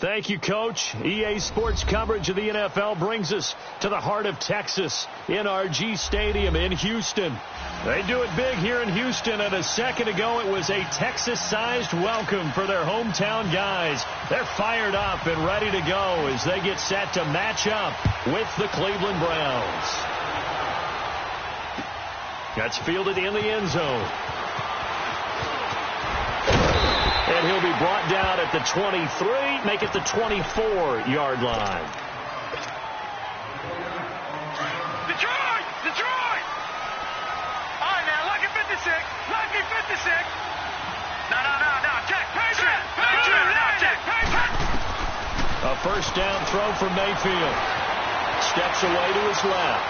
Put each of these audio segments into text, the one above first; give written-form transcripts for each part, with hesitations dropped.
Thank you, Coach. EA Sports coverage of the NFL brings us to the heart of Texas, NRG Stadium in Houston. They do it big here in Houston, and a second ago it was a Texas-sized welcome for their hometown guys. They're fired up and ready to go as they get set to match up with the Cleveland Browns. That's fielded in the end zone. And he'll be brought down at the 23, make it the 24-yard line. Detroit! Detroit! All right, now, lucky 56. Lucky 56. No. Check. Patriot! No, check. Patriot! A first down throw from Mayfield. Steps away to his left.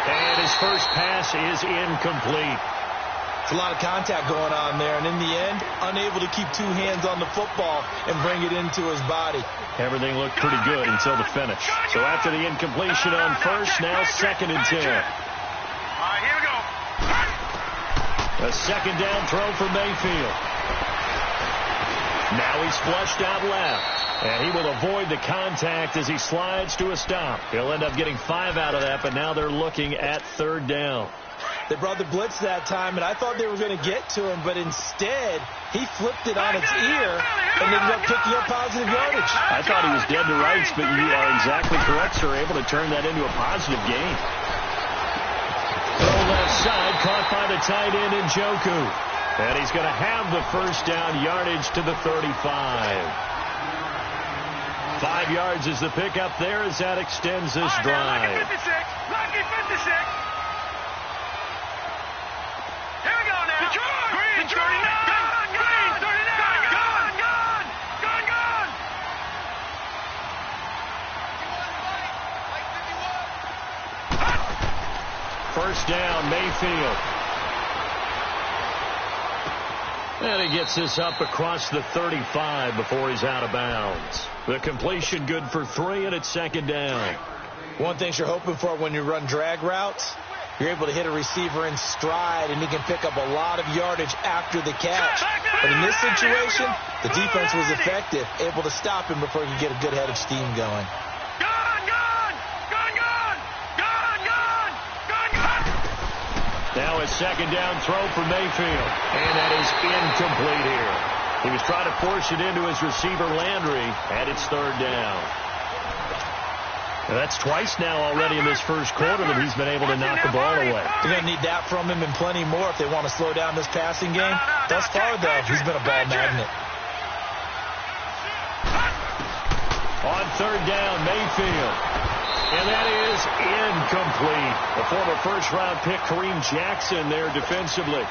And his first pass is incomplete. It's a lot of contact going on there, and in the end, unable to keep two hands on the football and bring it into his body. Everything looked pretty good until the finish. So after the incompletion on first, now 2nd and 10. All right, here we go. A second down throw for Mayfield. Now he's flushed out left. And he will avoid the contact as he slides to a stop. He'll end up getting 5 out of that, but now they're looking at 3rd down. They brought the blitz that time, and I thought they were going to get to him, but instead, he flipped it on its ear and ended up picking up positive yardage. I thought he was dead to rights, but you are exactly correct, sir. Able to turn that into a positive gain. Throw left side, caught by the tight end in Njoku. And he's going to have the first down yardage to the 35. 5 yards is the pickup there as that extends this drive. Lucky 56. Lucky 56. Here we go now. Detroit. Green, 39. Green, 39. Gone. First down, Mayfield. And he gets this up across the 35 before he's out of bounds. The completion good for 3, and it's 2nd down. One thing you're hoping for when you run drag routes, you're able to hit a receiver in stride, and he can pick up a lot of yardage after the catch. But in this situation, the defense was effective, able to stop him before he could get a good head of steam going. Now a 2nd down throw for Mayfield. And that is incomplete here. He was trying to force it into his receiver, Landry, and it's 3rd down. Now that's twice now already in this first quarter that he's been able to knock the ball away. They're going to need that from him and plenty more if they want to slow down this passing game. Thus far, though, he's been a ball magnet. On 3rd down, Mayfield. And that is incomplete. The former first-round pick, Kareem Jackson, there defensively.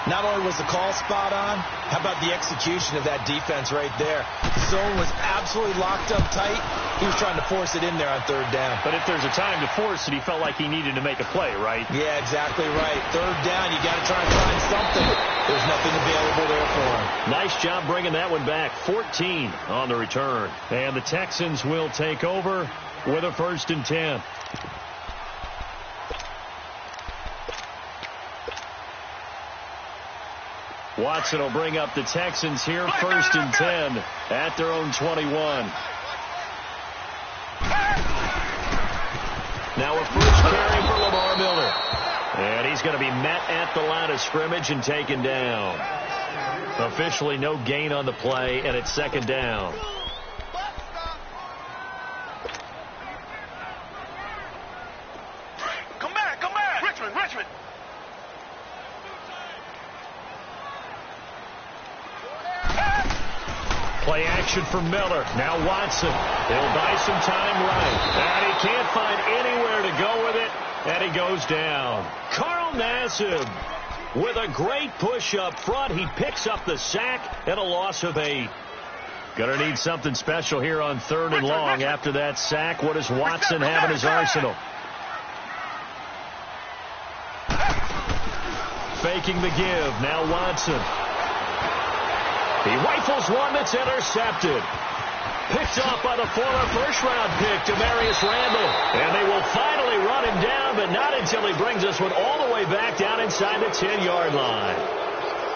Not only was the call spot on, how about the execution of that defense right there? The zone was absolutely locked up tight. He was trying to force it in there on 3rd down. But if there's a time to force it, he felt like he needed to make a play, right? Yeah, exactly right. 3rd down, you got to try and find something. There's nothing available there for him. Nice job bringing that one back. 14 on the return. And the Texans will take over with a 1st and 10. Watson will bring up the Texans here, 1st and 10 at their own 21. Now a first carry for Lamar Miller. And he's going to be met at the line of scrimmage and taken down. Officially no gain on the play, and it's 2nd down. Come back. Richmond. Play action for Miller. Now Watson. He'll buy some time right. And he can't find anywhere to go with it. And he goes down. Carl Nassib with a great push up front. He picks up the sack and a loss of 8. Gonna need something special here on 3rd and long after that sack. What does Watson have in his arsenal? Faking the give. Now Watson. He rifles one that's intercepted. Picked off by the former first-round pick, Demarius Randall. And they will finally run him down, but not until he brings this one all the way back down inside the 10-yard line.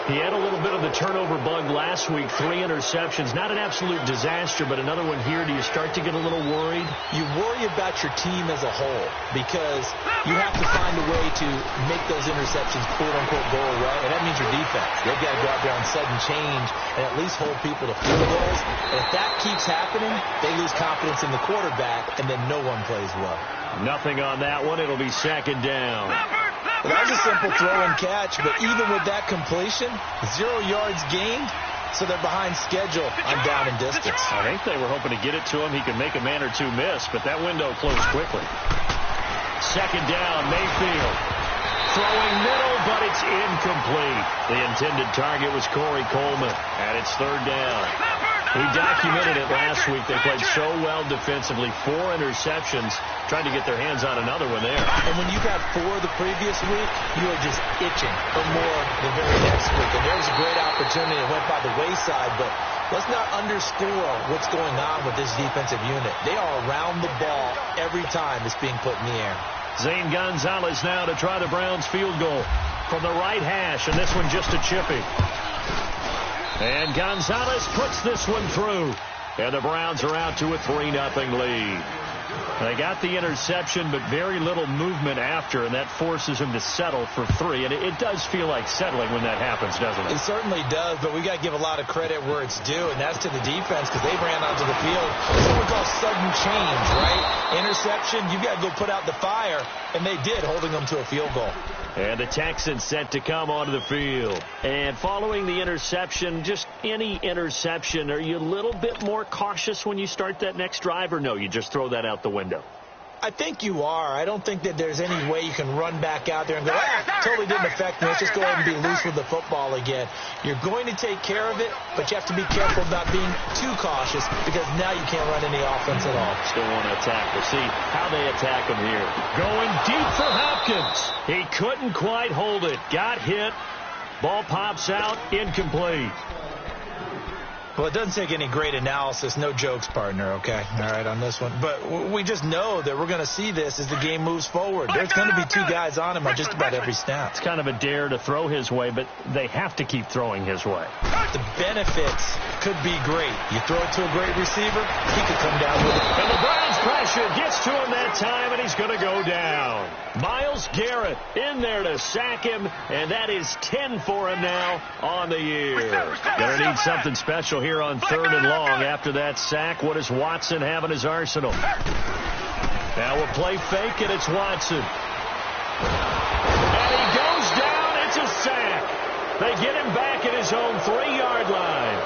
He had a little bit of the turnover bug last week, 3 interceptions. Not an absolute disaster, but another one here. Do you start to get a little worried? You worry about your team as a whole because you have to find a way to make those interceptions, quote-unquote, go away, and that means your defense. They've got to go out there and sudden change and at least hold people to field goals. And if that keeps happening, they lose confidence in the quarterback, and then no one plays well. Nothing on that one. It'll be second down. Well, that was a simple throw and catch, but even with that completion, 0 yards gained, so they're behind schedule on down and distance. I think they were hoping to get it to him. He could make a man or two miss, but that window closed quickly. Second down, Mayfield. Throwing middle, but it's incomplete. The intended target was Corey Coleman, and it's third down. We documented it last week. They played so well defensively. 4 interceptions. Tried to get their hands on another one there. And when you got 4 the previous week, you are just itching for more the very next week. And there was a great opportunity that went by the wayside, but let's not underscore what's going on with this defensive unit. They are around the ball every time it's being put in the air. Zane Gonzalez now to try the Browns field goal from the right hash, and this one just a chippy. And Gonzalez puts this one through. And the Browns are out to a 3-0 lead. They got the interception, but very little movement after, and that forces him to settle for 3. And it does feel like settling when that happens, doesn't it? It certainly does, but we got to give a lot of credit where it's due, and that's to the defense because they ran onto the field. It's what we call sudden change, right? Interception, you got to go put out the fire, and they did, holding them to a field goal. And the Texans set to come onto the field. And following the interception, just any interception, are you a little bit more cautious when you start that next drive, or no, you just throw that out the window? I think you are. I don't think that there's any way you can run back out there and go, totally didn't affect me. Let's just go ahead and be loose with the football again. You're going to take care of it, but you have to be careful about being too cautious because now you can't run any offense at all. Still want to attack. We'll see how they attack him here. Going deep for Hopkins. He couldn't quite hold it. Got hit. Ball pops out. Incomplete. Well, it doesn't take any great analysis. No jokes, partner, okay? All right, on this one. But we just know that we're going to see this as the game moves forward. There's going to be 2 guys on him on just about every snap. It's kind of a dare to throw his way, but they have to keep throwing his way. The benefits could be great. You throw it to a great receiver, he could come down with it. And the Browns pressure gets to him that time, and he's going to go down. Myles Garrett in there to sack him, and that is 10 for him now on the year. Going to need something special here on 3rd and long. After that sack, what does Watson have in his arsenal? Now we'll play fake, and it's Watson. And he goes down. It's a sack. They get him back at his own 3-yard line.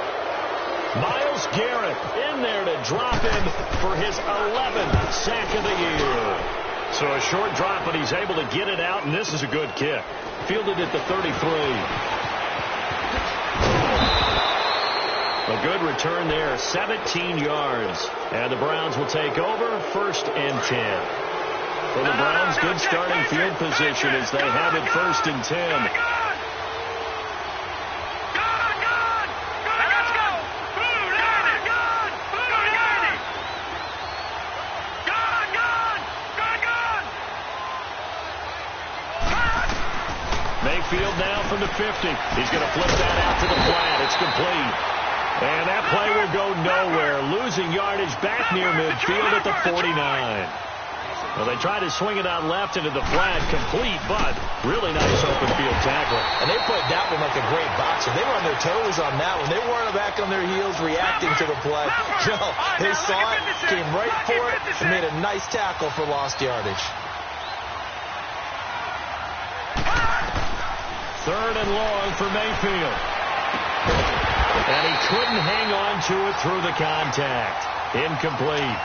Myles Garrett in there to drop him for his 11th sack of the year. So a short drop, but he's able to get it out, and this is a good kick. Fielded at the 33. A good return there, 17 yards. And the Browns will take over, 1st and 10. For the Browns, good starting field position as they have it 1st and 10. Mayfield now from the 50. He's going to flip that out to the flat. It's complete. And that play will go nowhere. Losing yardage back near midfield at the 49. Well, they tried to swing it out left into the flat. Complete, but really nice open field tackle. And they played that one like a great boxer. They were on their toes on that one. They weren't back on their heels reacting to the play. No, they saw it, came right for it, and made a nice tackle for lost yardage. 3rd and long for Mayfield. And he couldn't hang on to it through the contact. Incomplete.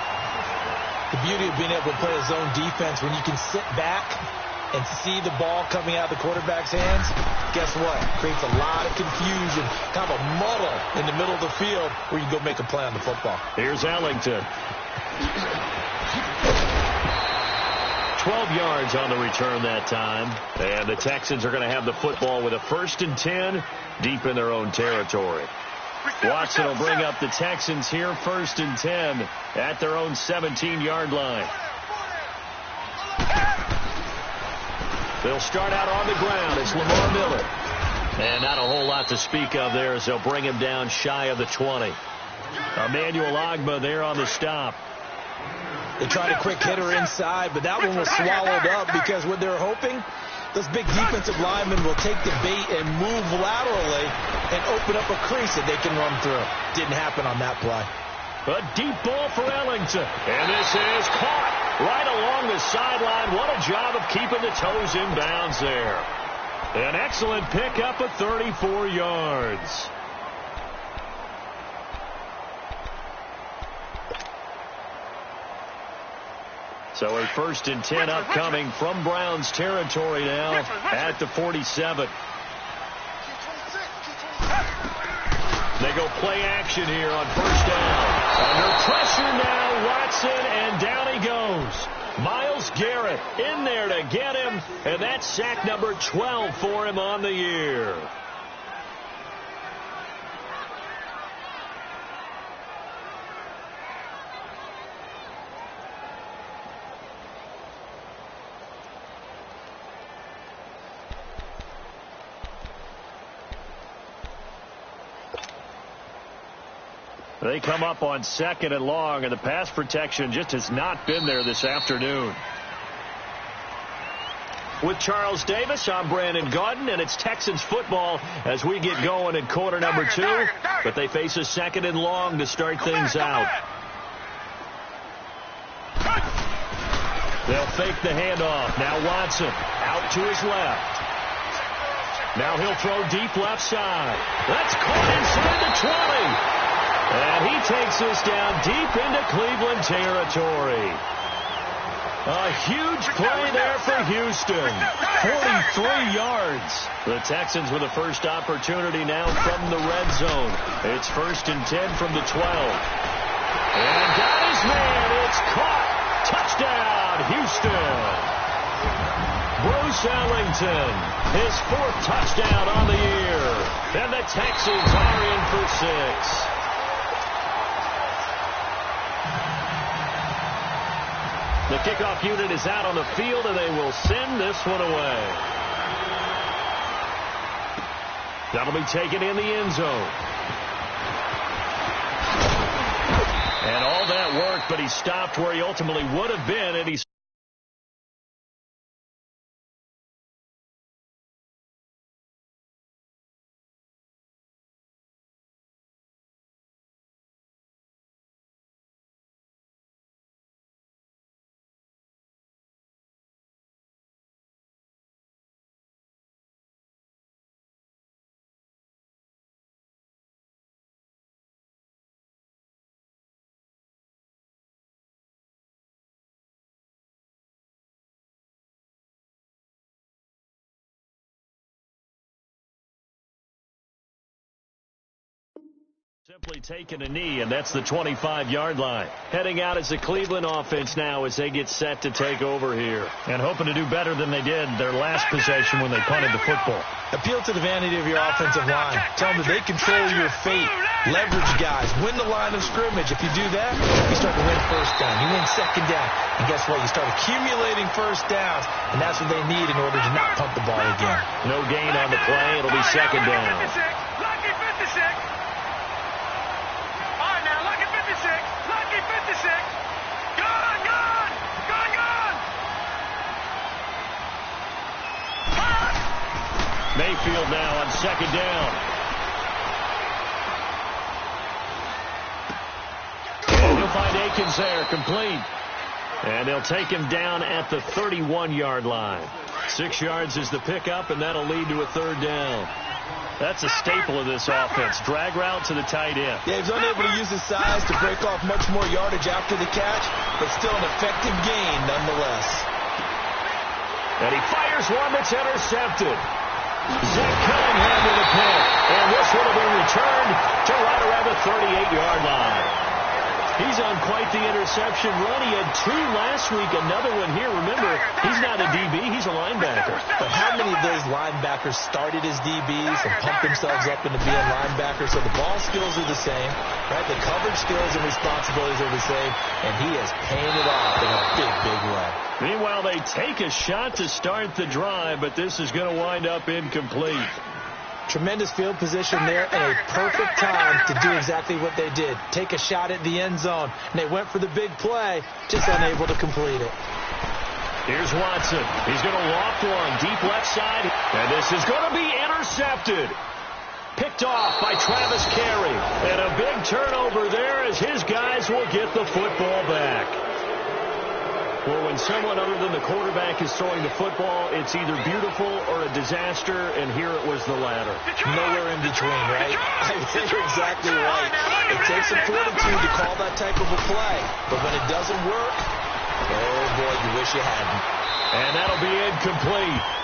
The beauty of being able to play a zone defense when you can sit back and see the ball coming out of the quarterback's hands, guess what? Creates a lot of confusion, kind of a muddle in the middle of the field where you go make a play on the football. Here's Ellington. 12 yards on the return that time. And the Texans are going to have the football with a 1st and 10 deep in their own territory. Watson will bring up the Texans here, 1st and 10 at their own 17-yard line. They'll start out on the ground. It's Lamar Miller. And not a whole lot to speak of there as they'll bring him down shy of the 20. Emmanuel Ogbah there on the stop. They tried a quick hitter inside, but that one was swallowed up because what they're hoping, those big defensive linemen will take the bait and move laterally and open up a crease that they can run through. Didn't happen on that play. A deep ball for Ellington. And this is caught right along the sideline. What a job of keeping the toes in bounds there. An excellent pickup of 34 yards. So a 1st and 10 upcoming from Browns territory now at the 47. They go play action here on 1st down. Under pressure now, Watson, and down he goes. Myles Garrett in there to get him, and that's sack number 12 for him on the year. They come up on 2nd and long, and the pass protection just has not been there this afternoon. With Charles Davis, I'm Brandon Gaudin, and it's Texans football as we get going in quarter number 2. But they face a 2nd and long to start things out. They'll fake the handoff. Now Watson out to his left. Now he'll throw deep left side. That's caught inside the 20. And he takes this down deep into Cleveland territory. A huge play there for Houston. 43 yards. The Texans with a first opportunity now from the red zone. It's 1st and 10 from the 12. And got his man. It's caught. Touchdown, Houston. Bruce Ellington, his 4th touchdown on the year. And the Texans are in for 6. The kickoff unit is out on the field, and they will send this one away. That'll be taken in the end zone. And all that work, but he stopped where he ultimately would have been, and he's simply taking a knee, and that's the 25-yard line. Heading out as the Cleveland offense now as they get set to take over here. And hoping to do better than they did their last possession when they punted the football. Appeal to the vanity of your offensive line. Tell them that they control your fate. Leverage guys. Win the line of scrimmage. If you do that, you start to win 1st down. You win 2nd down. And guess what? You start accumulating 1st downs, and that's what they need in order to not punt the ball again. No gain on the play. It'll be 2nd down. Lucky 56. Lucky 56. Gone. Mayfield now on 2nd down. And he'll find Akins there, complete. And they'll take him down at the 31-yard line. 6 yards is the pickup, and that'll lead to a 3rd down. That's a staple of this offense. Drag route to the tight end. Yeah, he's unable to use his size to break off much more yardage after the catch, but still an effective gain nonetheless. And he fires one that's intercepted. Zach Cunningham with a pick. And this will have been returned to right around the 38-yard line. He's on quite the interception run. He had 2 last week, another one here. Remember, he's not a DB, he's a linebacker. But how many of those linebackers started as DBs and pumped themselves up into being linebackers? So the ball skills are the same, right? The coverage skills and responsibilities are the same, and he has painted off in a big way. Meanwhile, they take a shot to start the drive, but this is going to wind up incomplete. Tremendous field position there and a perfect time to do exactly what they did. Take a shot at the end zone. And they went for the big play, just unable to complete it. Here's Watson. He's going to loft one deep left side. And this is going to be intercepted. Picked off by Travis Carey. And a big turnover there as his guys will get the football back. Well, when someone other than the quarterback is throwing the football, it's either beautiful or a disaster, and here it was the latter. Nowhere in between, right? I think you're exactly right. It takes some fortitude to call that type of a play, but when it doesn't work, oh boy, you wish you hadn't. And that'll be incomplete.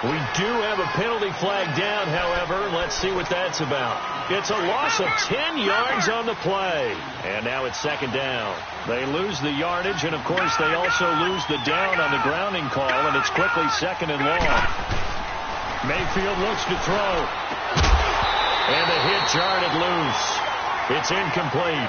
We do have a penalty flag down, however. Let's see what that's about. It's a loss of 10 yards on the play. And now it's second down. They lose the yardage, and, of course, they also lose the down on the grounding call, and it's quickly second and long. Mayfield looks to throw. And the hit jarred it loose. It's incomplete.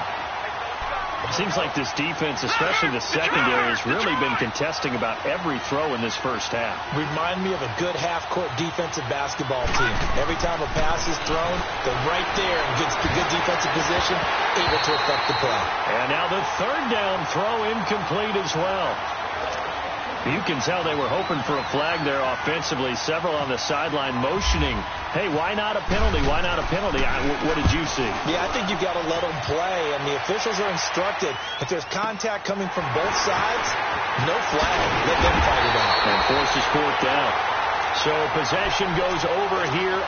It seems like this defense, especially the secondary, has really been contesting about every throw in this first half. Remind me of a good half-court defensive basketball team. Every time a pass is thrown, they're right there in good defensive position, able to affect the play. And now the third down throw incomplete as well. You can tell they were hoping for a flag there offensively. Several on the sideline motioning, hey, why not a penalty? Why not a penalty? What did you see? Yeah, I think you've got to let them play, and the officials are instructed. If there's contact coming from both sides, no flag. Let them fight it out. And forces fourth down. So possession goes over here.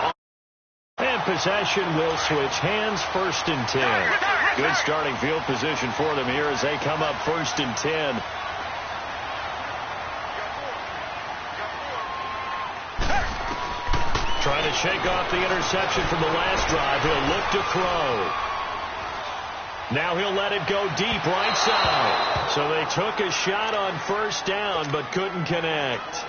And possession will switch hands, 1st and 10. Good starting field position for them here as they come up 1st and 10. Trying to shake off the interception from the last drive. He'll look to throw. Now he'll let it go deep right side. So they took a shot on 1st down but couldn't connect.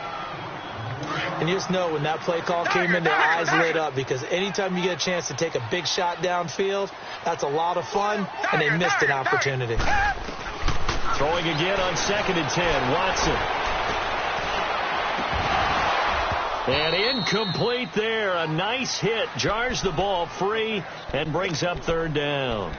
And you just know when that play call came in, their eyes lit up, because anytime you get a chance to take a big shot downfield, that's a lot of fun, and they missed an opportunity. Throwing again on 2nd and 10. Watson. And incomplete there. A nice hit. Jars the ball free and brings up 3rd down.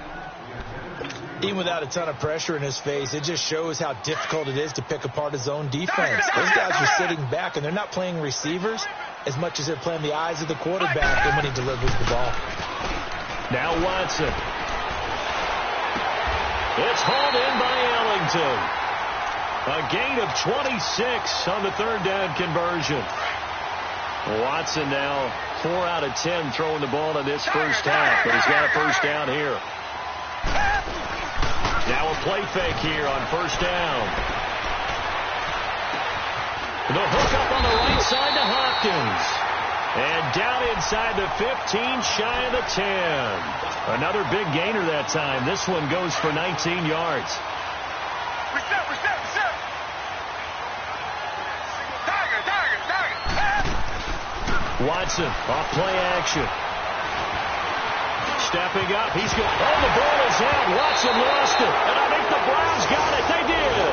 Even without a ton of pressure in his face, it just shows how difficult it is to pick apart his own defense. Those guys are sitting back, and they're not playing receivers as much as they're playing the eyes of the quarterback and when he delivers the ball. Now Watson. It's hauled in by Ellington. A gain of 26 on the 3rd down conversion. Watson now 4 out of 10 throwing the ball in this first half, but he's got a 1st down here. Now a play fake here on 1st down. The hook up on the right side to Hopkins. And down inside the 15, shy of the 10. Another big gainer that time. This one goes for 19 yards. Reset. Watson off play action. Stepping up. He's good. Oh, the ball is out. Watson lost it. And I think the Browns got it. They did.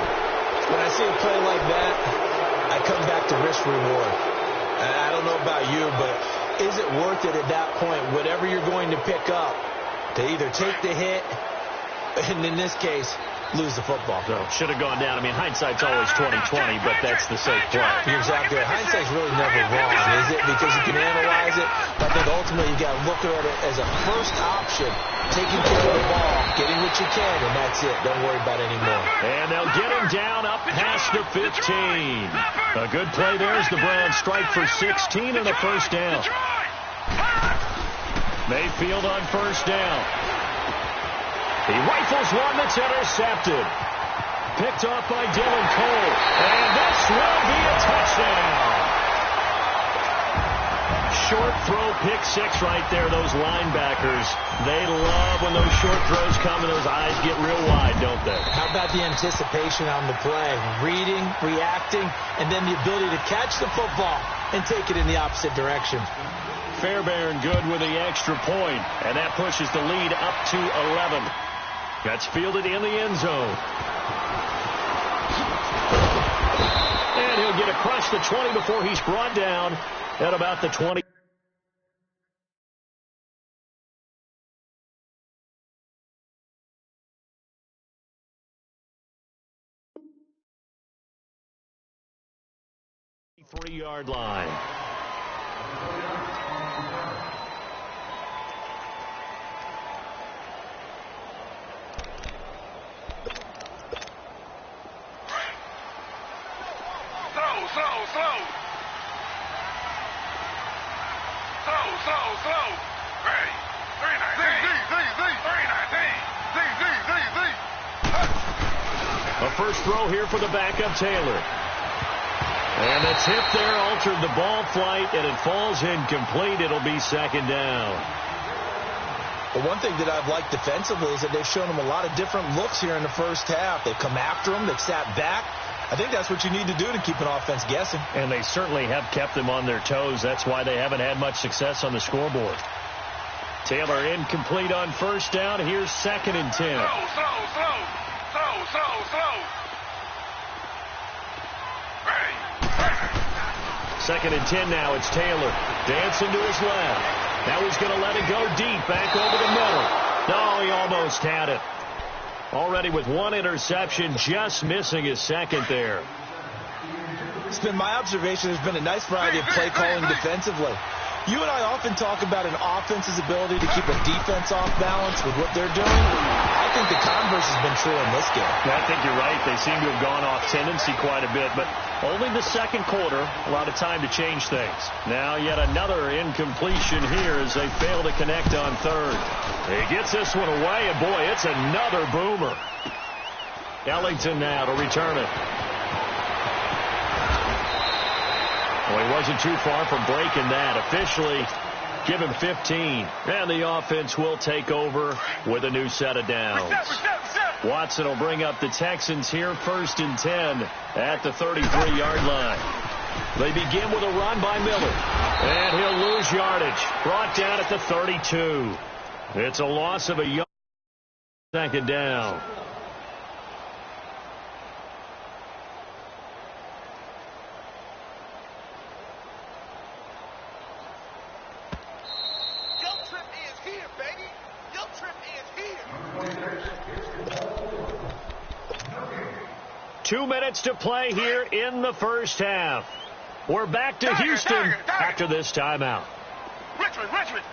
When I see a play like that, I come back to risk reward. And I don't know about you, but is it worth it at that point, whatever you're going to pick up, to either take the hit, and in this case, lose the football? So should have gone down. I mean, hindsight's always 20/20, but that's the safe play. You're exactly right. Hindsight's really never wrong, is it? Because you can analyze it. But I think ultimately you got to look at it as a first option, taking care of the ball, getting what you can, and that's it. Don't worry about it anymore. And they'll get him down up past the 15. A good play there as the Browns strike for 16 and a 1st down. Mayfield on 1st down. He rifles one that's intercepted. Picked off by Dylan Cole. And this will be a touchdown. Short throw, pick 6 right there. Those linebackers, they love when those short throws come and those eyes get real wide, don't they? How about the anticipation on the play? Reading, reacting, and then the ability to catch the football and take it in the opposite direction. Fairbairn good with the extra point, and that pushes the lead up to 11. That's fielded in the end zone. And he'll get across the 20 before he's brought down at about the 20. 33-yard line. Slow. Ready. 319. A first throw here for the backup Taylor. And the tip there altered the ball flight, and it falls incomplete. It'll be second down. Well, one thing that I've liked defensively is that they've shown them a lot of different looks here in the first half. They've come after them. They've sat back. I think that's what you need to do to keep an offense guessing. And they certainly have kept them on their toes. That's why they haven't had much success on the scoreboard. Taylor incomplete on first down. Here's 2nd and 10. Slow. Ready. 2nd and 10 now. It's Taylor. Dancing to his left. Now he's going to let it go deep. Back over the middle. No, he almost had it. Already with one interception, just missing his second there. It's been my observation there's been a nice variety of play calling defensively. You and I often talk about an offense's ability to keep a defense off balance with what they're doing. I think the converse has been true in this game. I think you're right. They seem to have gone off tendency quite a bit, but only the second quarter, a lot of time to change things. Now yet another incompletion here as they fail to connect on third. He gets this one away, and boy, it's another boomer. Ellington now to return it. Well, he wasn't too far from breaking that. Officially, give him 15. And the offense will take over with a new set of downs. Watson will bring up the Texans here, 1st and 10 at the 33-yard line. They begin with a run by Miller. And he'll lose yardage. Brought down at the 32. It's a loss of a yard. 2nd down. Your trip is here, baby. Your trip is here. 2 minutes to play here in the first half. We're back to Houston after this timeout. Richmond.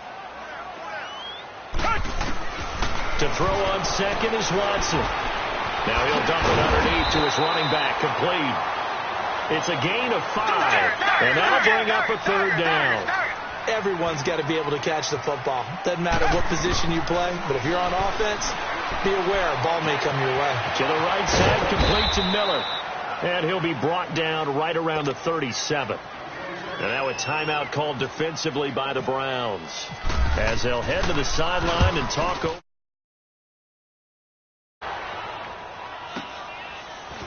To throw on second is Watson. Now he'll dump it underneath to his running back, complete. It's a gain of 5, and that'll bring up a 3rd down. Everyone's got to be able to catch the football. Doesn't matter what position you play, but if you're on offense, be aware a ball may come your way. To the right side, complete to Miller. And he'll be brought down right around the 37. And now a timeout called defensively by the Browns as they'll head to the sideline and talk over.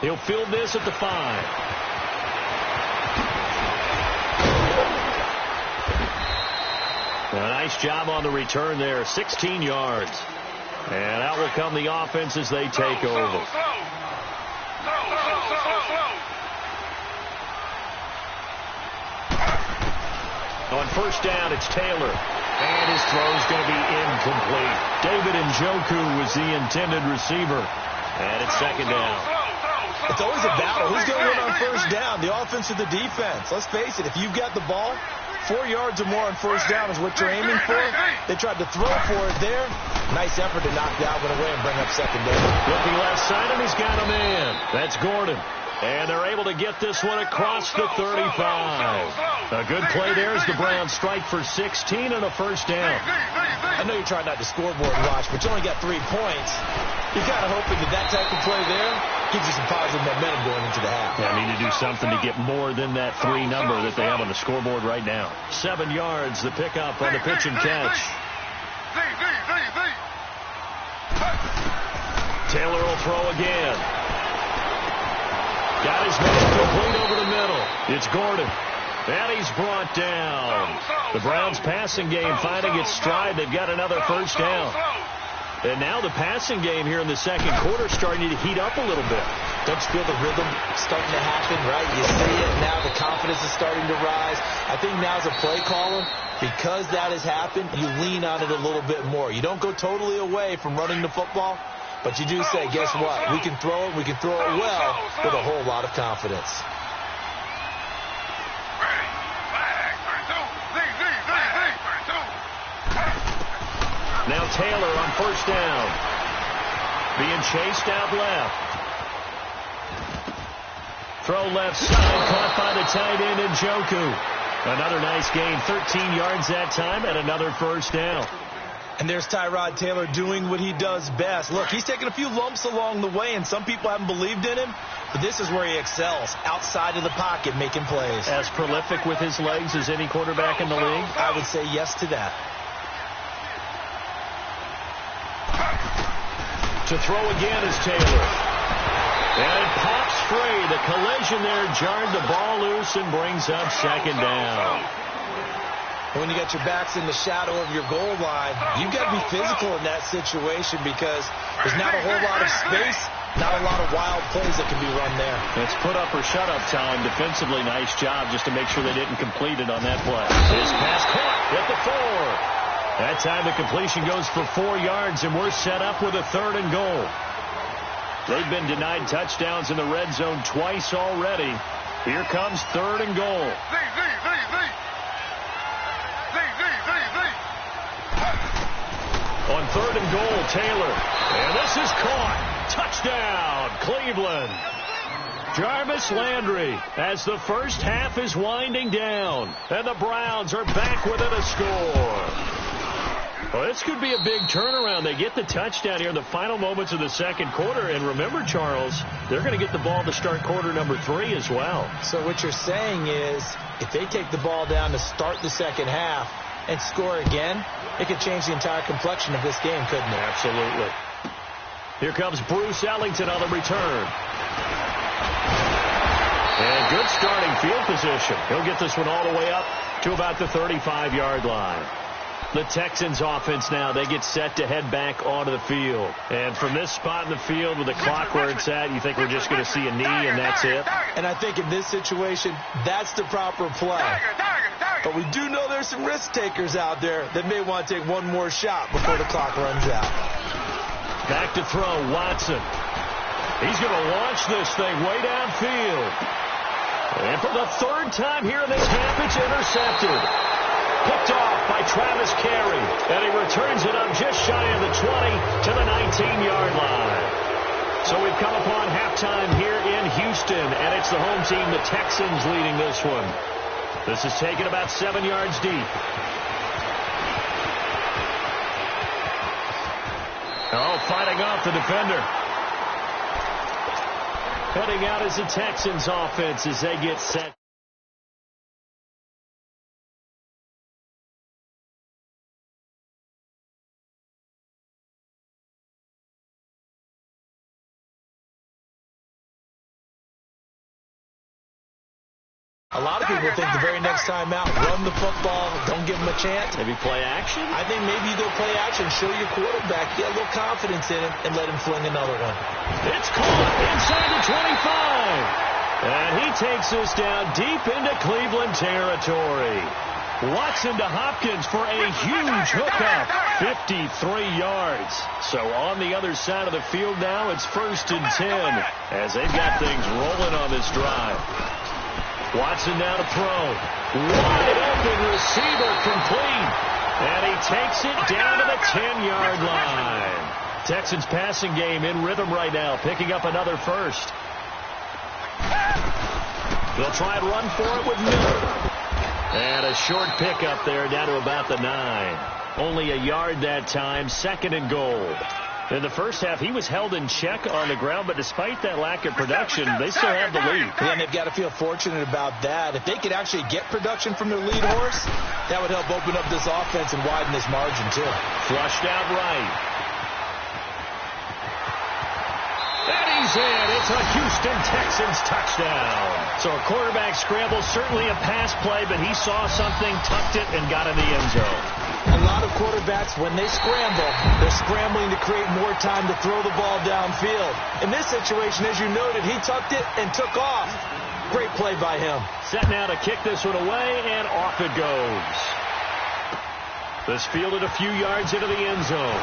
He'll field this at the 5. A nice job on the return there, 16 yards. And out will come the offense as they take over. On first down, it's Taylor. And his throw's going to be incomplete. David Njoku was the intended receiver. And it's 2nd down. It's always a battle. Who's going to win on first down, the offense or the defense? Let's face it, if you've got the ball, 4 yards or more on first down is what you're aiming for. They tried to throw for it there. Nice effort to knock Dalvin away and bring up 2nd down. Looking left side, and he's got a man. That's Gordon. And they're able to get this one across the 35. A good play there as the Browns strike for 16 and a first down. I know you're trying not to scoreboard watch, but you only got 3 points. You're kind of hoping that type of play there gives you some positive momentum going into the half. Yeah, need to do something to get more than that 3 number that they have on the scoreboard right now. 7 yards, the pickup on the pitch and catch. Taylor will throw again. Got his man complete over the middle. It's Gordon. And he's brought down. The Browns passing game finding its stride. They've got another first down. And now the passing game here in the second quarter starting to heat up a little bit. Don't you feel the rhythm starting to happen, right? You see it now. The confidence is starting to rise. I think now as a play caller, because that has happened, you lean on it a little bit more. You don't go totally away from running the football, but you do say, guess what? We can throw it. We can throw it well with a whole lot of confidence. Taylor on first down. Being chased out left. Throw left side, caught by the tight end Njoku. Another nice gain, 13 yards that time, and another first down. And there's Tyrod Taylor doing what he does best. Look, he's taken a few lumps along the way, and some people haven't believed in him, but this is where he excels, outside of the pocket, making plays. As prolific with his legs as any quarterback in the league? I would say yes to that. To throw again is Taylor. And it pops free. The collision there jarred the ball loose and brings up second down. When you got your backs in the shadow of your goal line, you've got to be physical in that situation because there's not a whole lot of space, not a lot of wild plays that can be run there. It's put up or shut up time. Defensively, nice job just to make sure they didn't complete it on that play. This pass caught at the 4. That time the completion goes for 4 yards, and we're set up with a 3rd and goal. They've been denied touchdowns in the red zone twice already. Here comes 3rd and goal. On 3rd and goal, Taylor. And this is caught. Touchdown, Cleveland. Jarvis Landry as the first half is winding down. And the Browns are back within a score. Well, this could be a big turnaround. They get the touchdown here in the final moments of the second quarter. And remember, Charles, they're going to get the ball to start quarter number 3 as well. So what you're saying is if they take the ball down to start the second half and score again, it could change the entire complexion of this game, couldn't it? Absolutely. Here comes Bruce Ellington on the return. And good starting field position. He'll get this one all the way up to about the 35-yard line. The Texans offense now, they get set to head back onto the field. And from this spot in the field with the clock where it's at, you think we're just going to see a knee and that's it? And I think in this situation, that's the proper play. But we do know there's some risk takers out there that may want to take one more shot before the clock runs out. Back to throw, Watson. He's going to launch this thing way downfield. And for the 3rd time here in this half, it's intercepted. Picked off by Travis Carey, and he returns it up just shy of the 20 to the 19-yard line. So we've come upon halftime here in Houston, and it's the home team, the Texans, leading this one. This is taken about 7 yards deep. Oh, fighting off the defender. Heading out is the Texans offense as they get set. A lot of people think the very next time out, run the football, don't give them a chance. Maybe play action? I think maybe you go play action, show your quarterback, get a little confidence in him, and let him fling another one. It's caught inside the 25. And he takes this down deep into Cleveland territory. Watson to Hopkins for a huge hookup, 53 yards. So on the other side of the field now, it's 1st and 10 as they've got things rolling on this drive. Watson now to throw. Wide open receiver complete. And he takes it down to the 10-yard line. Texans passing game in rhythm right now, picking up another first. They'll try and run for it with Miller. And a short pickup there down to about the 9. Only a yard that time, 2nd and goal. In the first half, he was held in check on the ground, but despite that lack of production, they still have the lead. Yeah, and they've got to feel fortunate about that. If they could actually get production from their lead horse, that would help open up this offense and widen this margin, too. Flushed out right. And he's in. It's a Houston Texans touchdown. So a quarterback scramble, certainly a pass play, but he saw something, tucked it, and got in the end zone. A lot of quarterbacks, when they scramble, they're scrambling to create more time to throw the ball downfield. In this situation, as you noted, he tucked it and took off. Great play by him. Set now to kick this one away, and off it goes. This fielded a few yards into the end zone.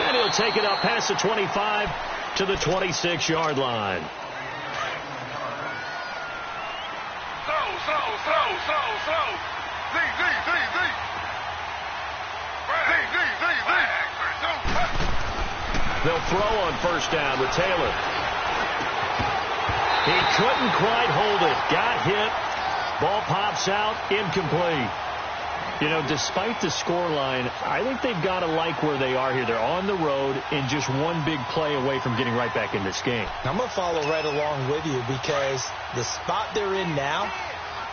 And he'll take it up past the 25 to the 26-yard line. Slow. They'll throw on first down with Taylor. He couldn't quite hold it. Got hit. Ball pops out. Incomplete. You know, despite the scoreline, I think they've got to like where they are here. They're on the road and just one big play away from getting right back in this game. I'm going to follow right along with you because the spot they're in now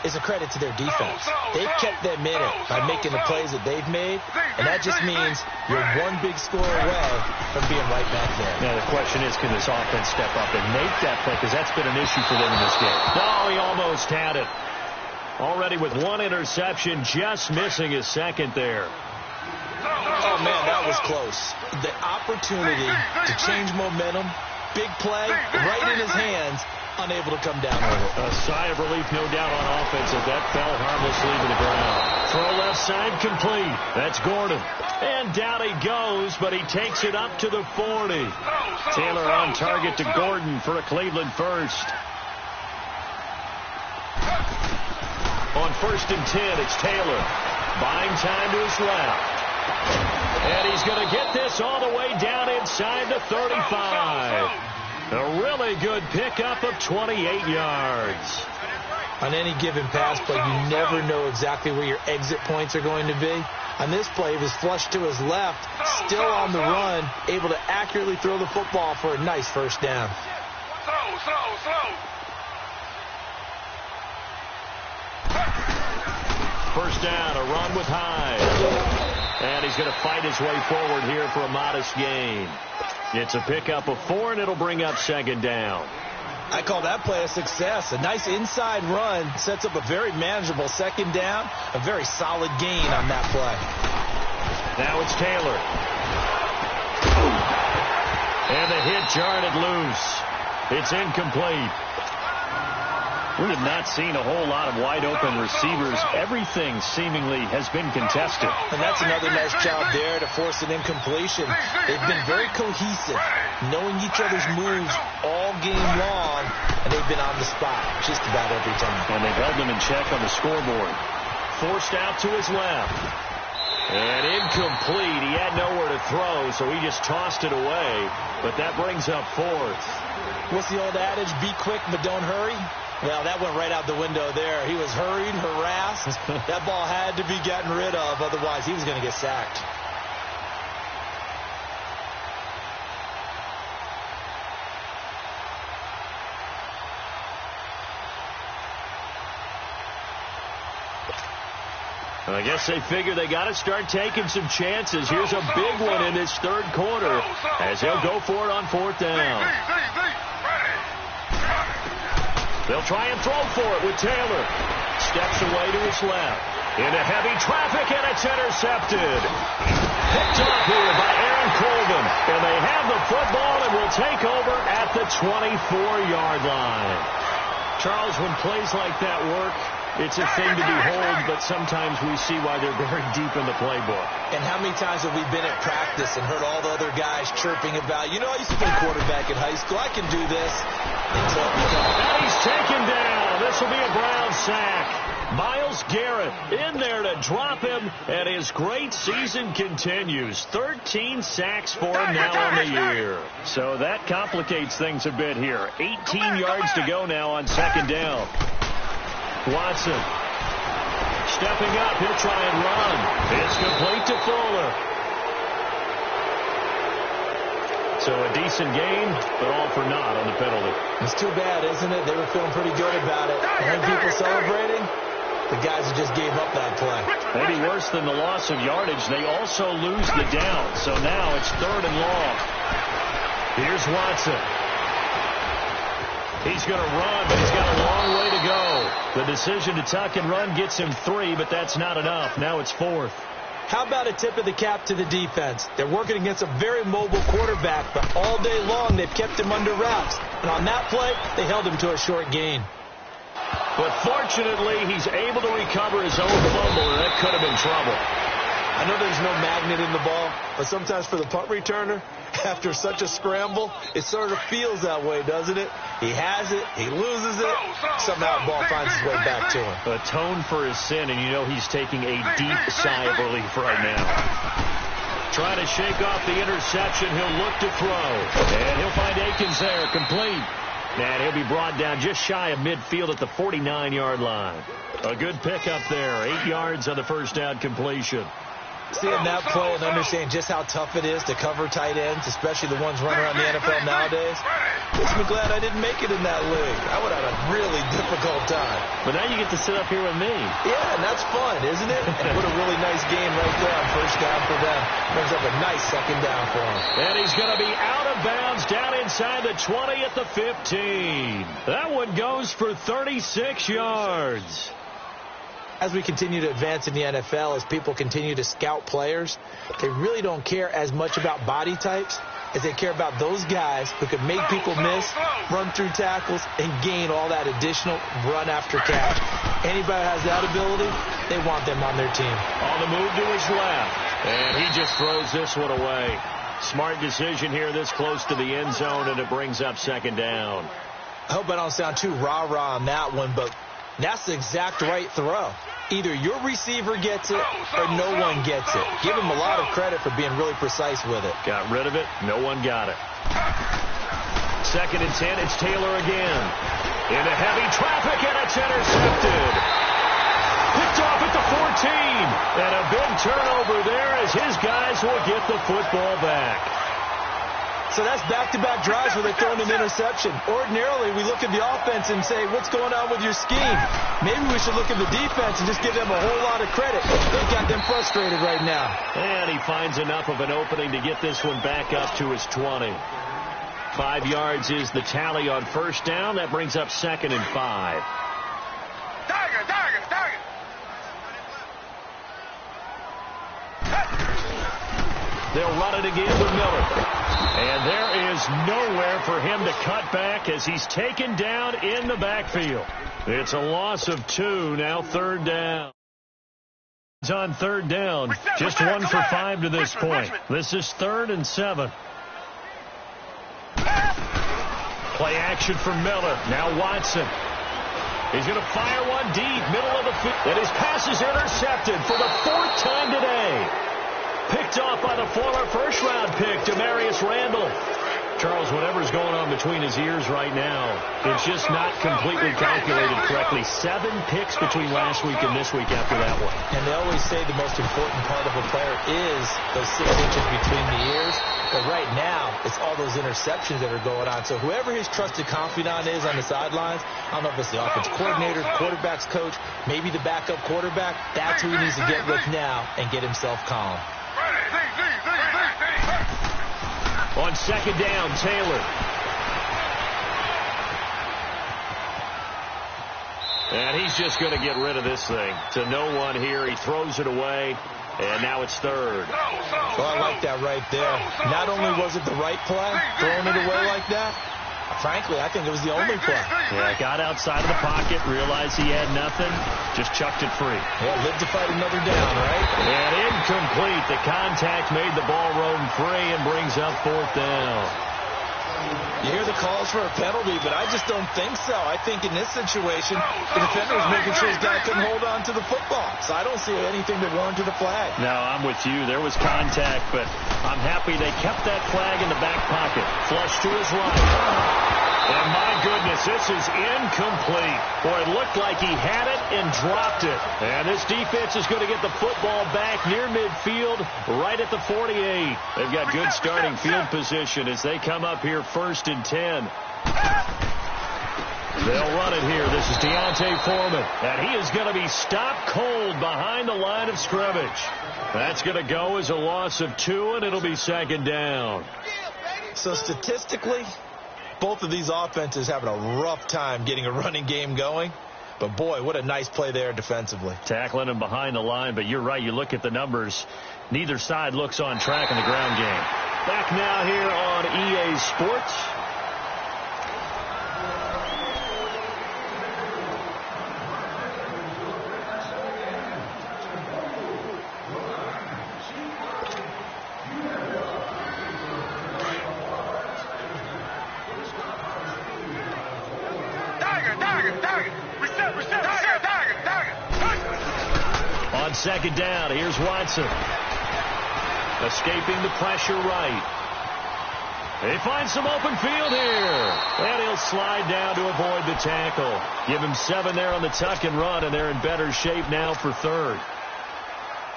is a credit to their defense. They've kept them in it by making the plays that they've made, and that just means you're one big score away from being right back there. Now, the question is, can this offense step up and make that play? Because that's been an issue for them in this game. Oh, he almost had it. Already with one interception, just missing his second there. Oh, man, that was close. The opportunity to change momentum, big play, right in his hands, unable to come down with it. A sigh of relief, no doubt, on offense as that fell harmlessly to the ground. Throw left side complete. That's Gordon. And down he goes, but he takes it up to the 40. Taylor on target to Gordon for a Cleveland first. On 1st and 10, it's Taylor. Buying time to his left. And he's going to get this all the way down inside the 35. A really good pickup of 28 yards. On any given pass play, you never know exactly where your exit points are going to be. On this play, he was flushed to his left, still on the run, able to accurately throw the football for a nice first down. Slow. First down, a run with Hyde. And he's going to fight his way forward here for a modest gain. It's a pickup of 4, and it'll bring up 2nd down. I call that play a success. A nice inside run sets up a very manageable 2nd down. A very solid gain on that play. Now it's Taylor. And the hit jarred it loose. It's incomplete. We have not seen a whole lot of wide-open receivers. Everything seemingly has been contested. And that's another nice job there to force an incompletion. They've been very cohesive, knowing each other's moves all game long, and they've been on the spot just about every time. And they've held them in check on the scoreboard. Forced out to his left. And incomplete. He had nowhere to throw, so he just tossed it away. But that brings up 4th. What's the old adage? Be quick, but don't hurry. Well, that went right out the window there. He was hurried, harassed. That ball had to be gotten rid of, otherwise he was going to get sacked. I guess they figure they got to start taking some chances. Here's a big one in this 3rd quarter as he'll go for it on 4th down. They'll try and throw for it with Taylor. Steps away to his left. Into heavy traffic, and it's intercepted. Picked off here by Aaron Colvin. And they have the football and will take over at the 24-yard line. Charles, when plays like that work, it's a thing to behold, but sometimes we see why they're very deep in the playbook. And how many times have we been at practice and heard all the other guys chirping about, you know, I used to play quarterback in high school. I can do this. And he's taken down. This will be a Brown sack. Myles Garrett in there to drop him, and his great season continues. 13 sacks for him now on the year. So that complicates things a bit here. 18 yards to go now on 2nd down. Watson stepping up. He'll try and run. It's complete to Fuller. So a decent game, but all for naught on the penalty. It's too bad, isn't it? They were feeling pretty good about it. And people celebrating, the guys who just gave up that play. Maybe worse than the loss of yardage, they also lose the down. So now it's 3rd and long. Here's Watson. He's going to run, but he's got a long way to go. The decision to tuck and run gets him 3, but that's not enough. Now it's 4th. How about a tip of the cap to the defense? They're working against a very mobile quarterback, but all day long they've kept him under wraps. And on that play, they held him to a short gain. But fortunately, he's able to recover his own fumble, and that could have been trouble. I know there's no magnet in the ball, but sometimes for the punt returner, after such a scramble, it sort of feels that way, doesn't it? He has it, he loses it, somehow the ball finds its way back to him. Atone for his sin, and you know he's taking a deep sigh of relief right now. Trying to shake off the interception. He'll look to throw. And he'll find Akins there, complete. And he'll be brought down just shy of midfield at the 49-yard line. A good pickup there. 8 yards on the first down completion. Seeing that play and understanding just how tough it is to cover tight ends, especially the ones running around the NFL nowadays, makes me glad I didn't make it in that league. I would have had a really difficult time. But now you get to sit up here with me. Yeah, and that's fun, isn't it? And what a really nice game right there on first down for them. Brings up a nice second down for him. And he's going to be out of bounds down inside the 20 at the 15. That one goes for 36 yards. As we continue to advance in the NFL, as people continue to scout players, they really don't care as much about body types as they care about those guys who can make people miss, run through tackles, and gain all that additional run after catch. Anybody who has that ability, they want them on their team. On the move to his left, and he just throws this one away. Smart decision here this close to the end zone, and it brings up second down. I hope I don't sound too rah-rah on that one, but that's the exact right throw. Either your receiver gets it or no one gets it. Give him a lot of credit for being really precise with it. Got rid of it. No one got it. 2nd and 10. It's Taylor again. Into heavy traffic, and it's intercepted. Picked off at the 14. And a big turnover there as his guys will get the football back. So that's back-to-back drives where they throw an interception. Ordinarily, we look at the offense and say, what's going on with your scheme? Maybe we should look at the defense and just give them a whole lot of credit. They've got them frustrated right now. And he finds enough of an opening to get this one back up to his 20. 5 yards is the tally on first down. That brings up 2nd and 5. They'll run it again with Miller. And there is nowhere for him to cut back as he's taken down in the backfield. It's a loss of 2, now 3rd down. It's on 3rd down, just 1 for 5 to this point. This is 3rd and 7. Play action from Miller, now Watson. He's going to fire one deep, middle of the field. And his pass is intercepted for the 4th time today. Picked off by the former first-round pick, Demarius Randall. Charles, whatever's going on between his ears right now, it's just not completely calculated correctly. 7 picks between last week and this week after that one. And they always say the most important part of a player is those 6 inches between the ears. But right now, it's all those interceptions that are going on. So whoever his trusted confidant is on the sidelines, I don't know if it's the offense coordinator, quarterback's coach, maybe the backup quarterback, that's who he needs to get with now and get himself calm. On 2nd down, Taylor. And he's just going to get rid of this thing. To no one here. He throws it away. And now it's 3rd. Well, I like that right there. Not only was it the right play, throwing it away like that, frankly, I think it was the only play. Yeah, got outside of the pocket, realized he had nothing, just chucked it free. Yeah, lived to fight another down, right? And incomplete. The contact made the ball roam free and brings up 4th down. You hear the calls for a penalty, but I just don't think so. I think in this situation, the defender was making sure his guy couldn't hold on to the football. So I don't see anything that warranted a flag. No, I'm with you. There was contact, but I'm happy they kept that flag in the back pocket. Flush to his right. And my goodness, this is incomplete. Boy, it looked like he had it and dropped it. And this defense is going to get the football back near midfield, right at the 48. They've got good starting field position as they come up here 1st and 10. They'll run it here. This is Deontay Foreman. And he is going to be stopped cold behind the line of scrimmage. That's going to go as a loss of 2, and it'll be 2nd down. So statistically, both of these offenses having a rough time getting a running game going. But, boy, what a nice play there defensively. Tackling him behind the line, but you're right. You look at the numbers. Neither side looks on track in the ground game. Back now here on EA Sports. On 2nd down, here's Watson. Escaping the pressure right. He finds some open field here. And he'll slide down to avoid the tackle. Give him 7 there on the tuck and run, and they're in better shape now for third.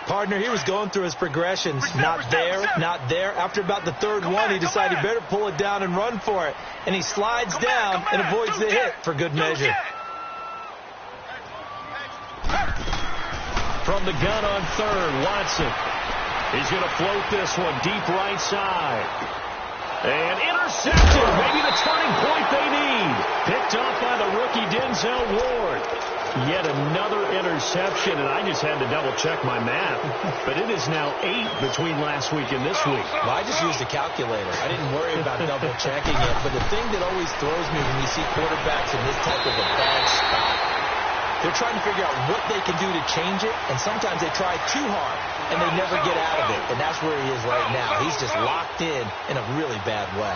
Partner, he was going through his progressions. Not there, not there. After about the third one, he decided he better pull it down and run for it. And he slides down and avoids the hit for good measure. From the gun on third, Watson. He's going to float this one deep right side. And intercepted. Maybe the turning point they need. Picked off by the rookie Denzel Ward. Yet another interception, and I just had to double-check my math. But it is now 8 between last week and this week. Well, I just used a calculator. I didn't worry about double-checking it. But the thing that always throws me when you see quarterbacks in this type of a bad spot, they're trying to figure out what they can do to change it, and sometimes they try too hard, and they never get out of it. And that's where he is right now. He's just locked in a really bad way.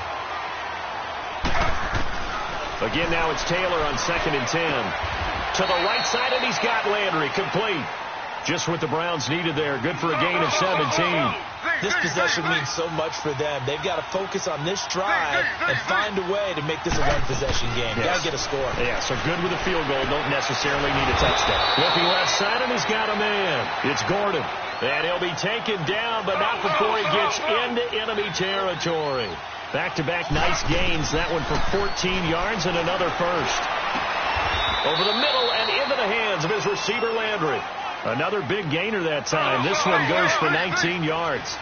Again, now it's Taylor on 2nd and 10. To the right side, and he's got Landry complete. Just what the Browns needed there. Good for a gain of 17. This possession means so much for them. They've got to focus on this drive and find a way to make this a one-possession game. Yes. Got to get a score. Yeah, so good with a field goal. Don't necessarily need a touchdown. Looking left side, and he's got a man. It's Gordon. And he'll be taken down, but not before he gets into enemy territory. Back-to-back nice gains. That one for 14 yards and another first. Over the middle and into the hands of his receiver, Landry. Another big gainer that time. This one goes for 19 yards.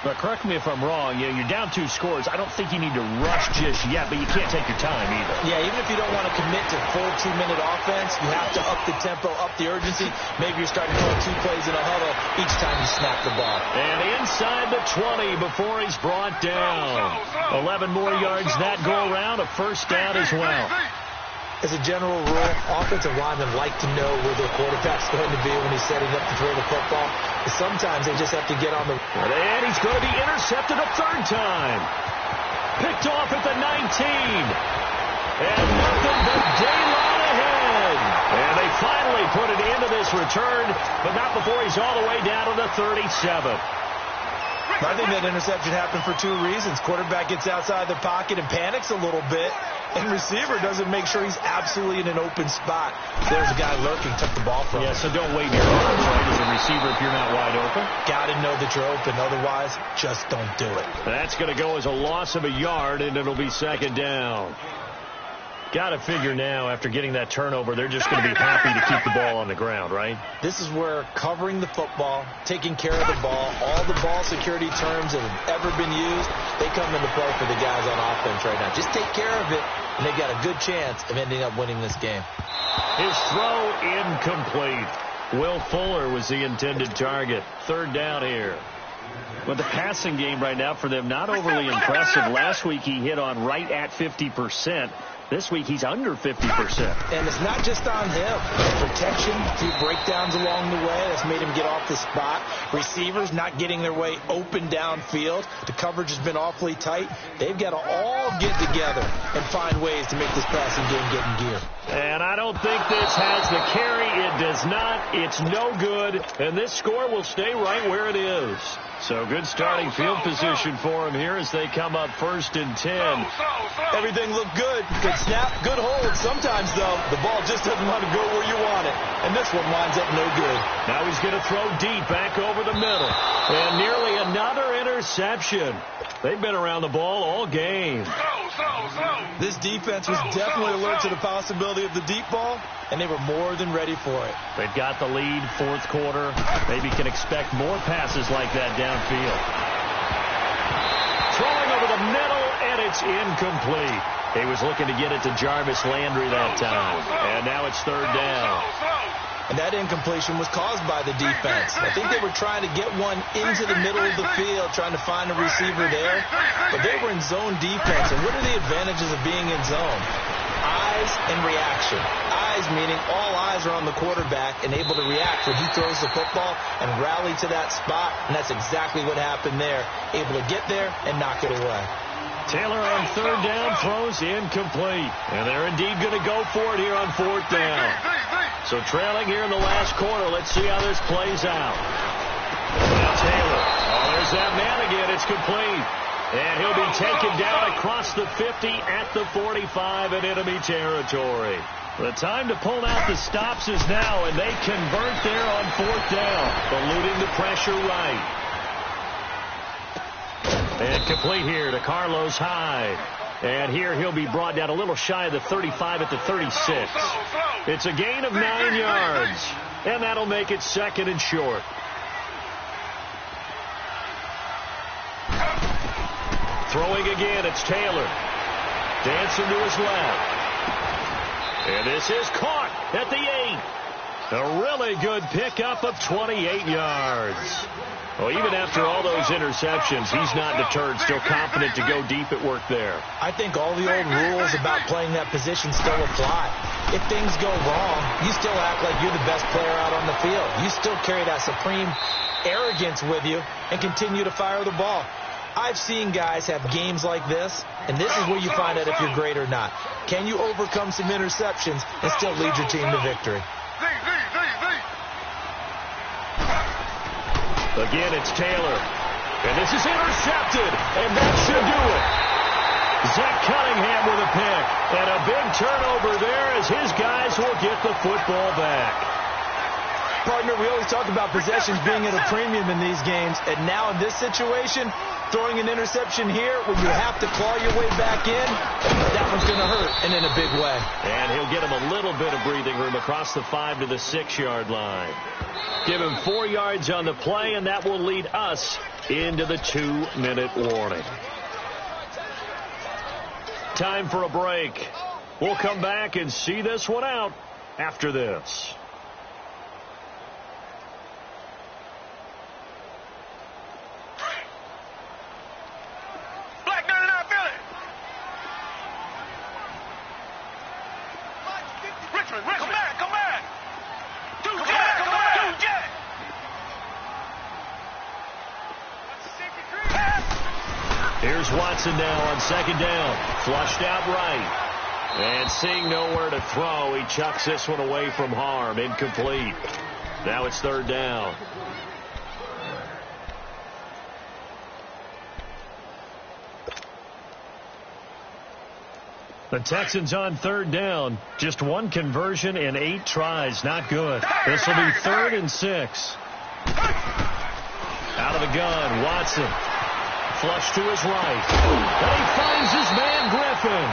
But correct me if I'm wrong. You're down 2 scores. I don't think you need to rush just yet, but you can't take your time either. Yeah, even if you don't want to commit to full 2-minute offense, you have to up the tempo, up the urgency. Maybe you're starting to call 2 plays in a huddle each time you snap the ball. And inside the 20 before he's brought down. 11 more yards that go around. A first down as well. As a general rule, offensive linemen like to know where their quarterback's going to be when he's setting up to throw the football. But sometimes they just have to get on the... And he's going to be intercepted a 3rd time. Picked off at the 19. And nothing but daylight ahead. And they finally put it into this return, but not before he's all the way down to the 37. I think that interception happened for 2 reasons. Quarterback gets outside the pocket and panics a little bit, and receiver doesn't make sure he's absolutely in an open spot. There's a guy lurking, took the ball from him. Yeah, so don't wait your arms, right, as a receiver if you're not wide open. Got to know that you're open. Otherwise, just don't do it. That's going to go as a loss of a yard, and it'll be 2nd down. Got to figure now, after getting that turnover, they're just going to be happy to keep the ball on the ground, right? This is where covering the football, taking care of the ball, all the ball security terms that have ever been used, they come into play for the guys on offense right now. Just take care of it, and they've got a good chance of ending up winning this game. His throw incomplete. Will Fuller was the intended target. 3rd down here. But the passing game right now for them, not overly impressive. Last week he hit on right at 50%. This week he's under 50%. And it's not just on him. Protection, a few breakdowns along the way. That's made him get off the spot. Receivers not getting their way open downfield. The coverage has been awfully tight. They've got to all get together and find ways to make this passing game get in gear. And I don't think this has the carry. It does not. It's no good. And this score will stay right where it is. So good starting field position for him here as they come up 1st and 10. Everything looked good. Good snap, good hold. Sometimes, though, the ball just doesn't want to go where you want it. And this one winds up no good. Now he's going to throw deep back over the middle. And nearly another interception. They've been around the ball all game. This defense was definitely alert to the possibility of the deep ball, and they were more than ready for it. They've got the lead, 4th quarter. Maybe can expect more passes like that downfield. Throwing over the middle, and it's incomplete. He was looking to get it to Jarvis Landry that time. And now it's 3rd down. And that incompletion was caused by the defense. I think they were trying to get one into the middle of the field, trying to find a receiver there. But they were in zone defense. And what are the advantages of being in zone? Eyes and reaction. Eyes meaning all eyes are on the quarterback and able to react when he throws the football and rally to that spot. And that's exactly what happened there. Able to get there and knock it away. Taylor on 3rd down, throws incomplete. And they're indeed going to go for it here on 4th down. So trailing here in the last quarter. Let's see how this plays out. Now Taylor. Oh, there's that man again. It's complete. And he'll be taken down across the 50 at the 45 in enemy territory. The time to pull out the stops is now, and they convert there on 4th down, eluding the pressure right. And complete here to Carlos Hyde. And here he'll be brought down a little shy of the 35 at the 36. It's a gain of 9 yards, and that'll make it 2nd and short. Throwing again, it's Taylor. Dancing to his left. And this is caught at the 8. A really good pickup of 28 yards. Well, even after all those interceptions, he's not deterred, still confident to go deep at work there. I think all the old rules about playing that position still apply. If things go wrong, you still act like you're the best player out on the field. You still carry that supreme arrogance with you and continue to fire the ball. I've seen guys have games like this, and this is where you find out if you're great or not. Can you overcome some interceptions and still lead your team to victory? Again, it's Taylor. And this is intercepted, and that should do it. Zach Cunningham with a pick. And a big turnover there as his guys will get the football back. Partner, we always talk about possessions being at a premium in these games. And now in this situation, throwing an interception here when you have to claw your way back in, that one's going to hurt, and in a big way. And he'll get him a little bit of breathing room across the 5 to the 6-yard line. Give him 4 yards on the play, and that will lead us into the 2-minute warning. Time for a break. We'll come back and see this one out after this. Here's Watson now on 2nd down. Flushed out right. And seeing nowhere to throw, he chucks this one away from harm. Incomplete. Now it's 3rd down. The Texans on 3rd down. Just 1 conversion in 8 tries. Not good. This will be 3rd and 6. Out of the gun, Watson. Flush to his right. And he finds his man Griffin.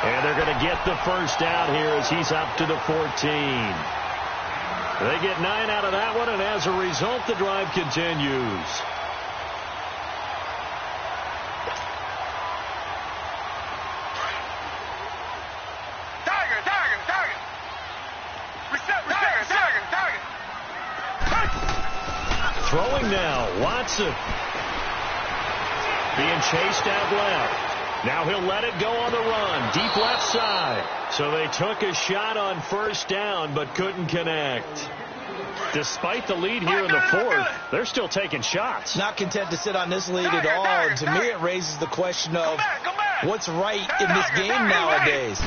And they're going to get the first down here as he's up to the 14. They get 9 out of that one, and as a result, the drive continues. Throwing now, Watson. Being chased out left. Now he'll let it go on the run. Deep left side. So they took a shot on 1st down, but couldn't connect. Despite the lead here in the 4th, they're still taking shots. Not content to sit on this lead at all. And to me, it raises the question of what's right in this game nowadays.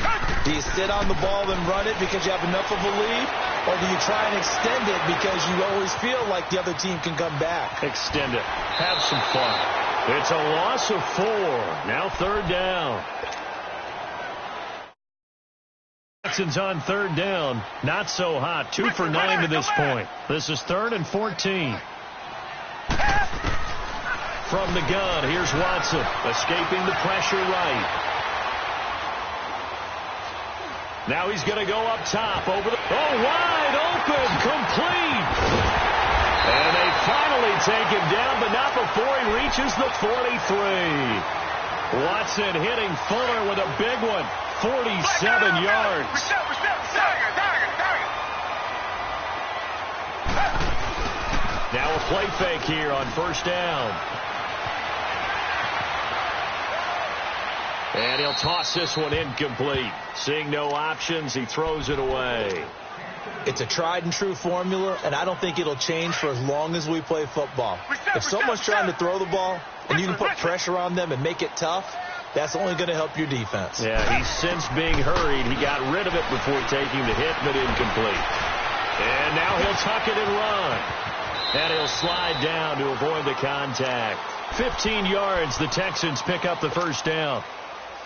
Do you sit on the ball and run it because you have enough of a lead? Or do you try and extend it because you always feel like the other team can come back? Extend it. Have some fun. It's a loss of 4. Now 3rd down. Texans on 3rd down. Not so hot. 2 for 9 to this point. This is 3rd and 14. From the gun, here's Watson. Escaping the pressure right. Now he's going to go up top. Over the... Oh, wide open. Complete. And they finally take him down, but not before he reaches the 43. Watson hitting Fuller with a big one. 47 yards. Now a play fake here on 1st down. And he'll toss this one incomplete. Seeing no options, he throws it away. It's a tried-and-true formula, and I don't think it'll change for as long as we play football. If someone's trying to throw the ball and you can put pressure on them and make it tough, that's only going to help your defense. Yeah, he's since being hurried. He got rid of it before taking the hit, but incomplete. And now he'll tuck it and run. And he'll slide down to avoid the contact. 15 yards, the Texans pick up the first down.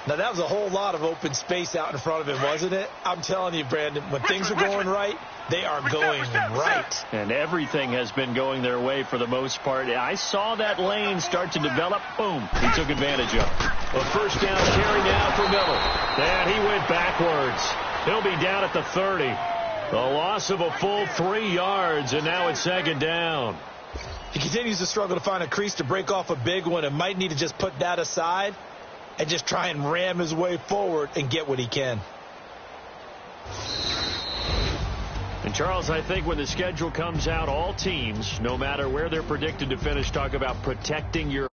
Now, that was a whole lot of open space out in front of him, wasn't it? I'm telling you, Brandon, when things are going right, they are going right. And everything has been going their way for the most part. I saw that lane start to develop. Boom. He took advantage of it. A first down carry now for Miller. And he went backwards. He'll be down at the 30. The loss of a full 3 yards, and now it's second down. He continues to struggle to find a crease to break off a big one and might need to just put that aside and just try and ram his way forward and get what he can. And, Charles, I think when the schedule comes out, all teams, no matter where they're predicted to finish, talk about protecting your